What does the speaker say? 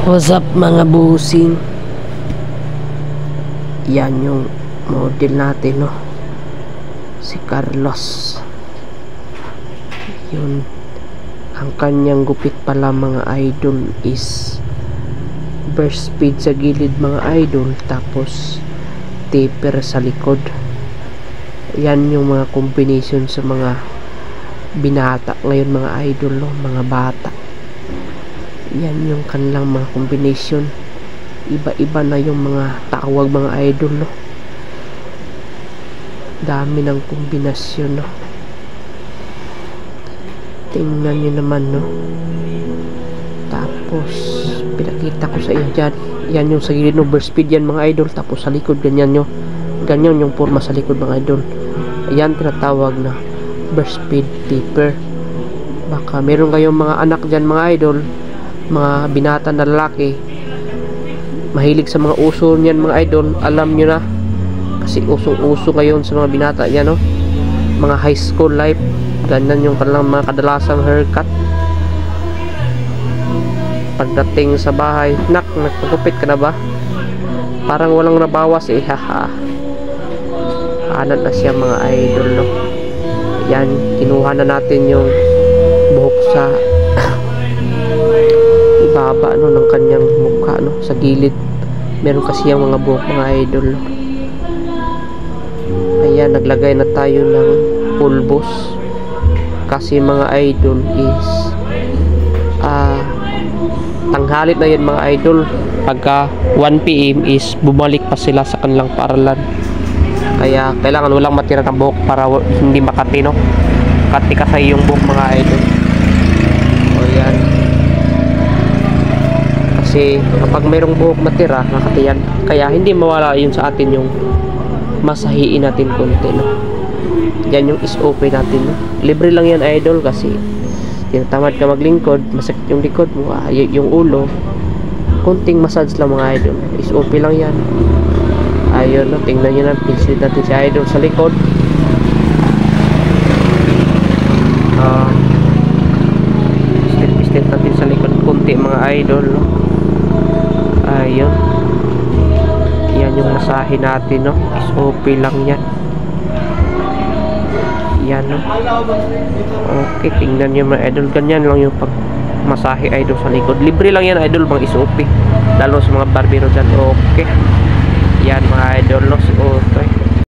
What's up mga busing? Yan yung model natin, no? Si Carlos. Yun. Ang kanyang gupit pala mga idol is burst speed sa gilid mga idol, tapos taper sa likod. Yan yung mga combination sa mga binata ngayon mga idol, no? Mga bata. Yan yung kanilang mga combination. Iba-iba na yung mga tawag mga idol, no? Dami ng kombinasyon, no? Tingnan nyo naman, no? Tapos pinakita ko sa inyo dyan. Yan yung sa gilid, no? Burst speed yan mga idol. Tapos sa likod ganyan, nyo. Ganyan yung forma sa likod mga idol. Ayan tinatawag na burst speed taper. Baka meron kayong mga anak dyan mga idol, mga binata na lalaki, mahilig sa mga uso niyan mga idol. Alam nyo na, kasi usong-uso ngayon sa mga binata yan, no? Mga high school life, ganyan yung kanilang mga kadalasang haircut. Pagdating sa bahay, nagpagupit ka na ba? Parang walang nabawas eh, haha. Kanan na siya mga idol, no? Yan, kinuha na natin yung buhok sa ibaba, no, ng kanyang mukha, no, sa gilid. Meron kasi yung mga buhok mga idol, no? Ayan, naglagay na tayo ng pulbos kasi mga idol is tanghalit na yan mga idol. Pagka 1 PM is bumalik pa sila sa kanilang paaralan, kaya kailangan walang matira ng buhok para hindi makati, no? Kati kasi yung buhok mga idol. O yan, kasi kapag mayroong buhok matira, nakatiyan, kaya hindi mawala yun sa atin yung masahiin natin konti, no? Yan yung SOP natin, no? Libre lang yan idol, kasi tinatamad ka maglingkod, masakit yung likod mo, yung ulo, konting massage lang mga idol. SOP lang yan. Ayun, no? Tingnan nyo na, pinsil natin si idol sa likod. Pislit natin sa likod konti mga idol, no? Ayun, yan yung masahe natin, no? SOP lang yan. Yan, no? Okay, tingnan nyo mga idol, ganyan lang yung pag masahe idol sa likod. Libre lang yan idol, mga SOP, lalo sa mga barbero dyan. Okay, yan mga idol, no? SOP.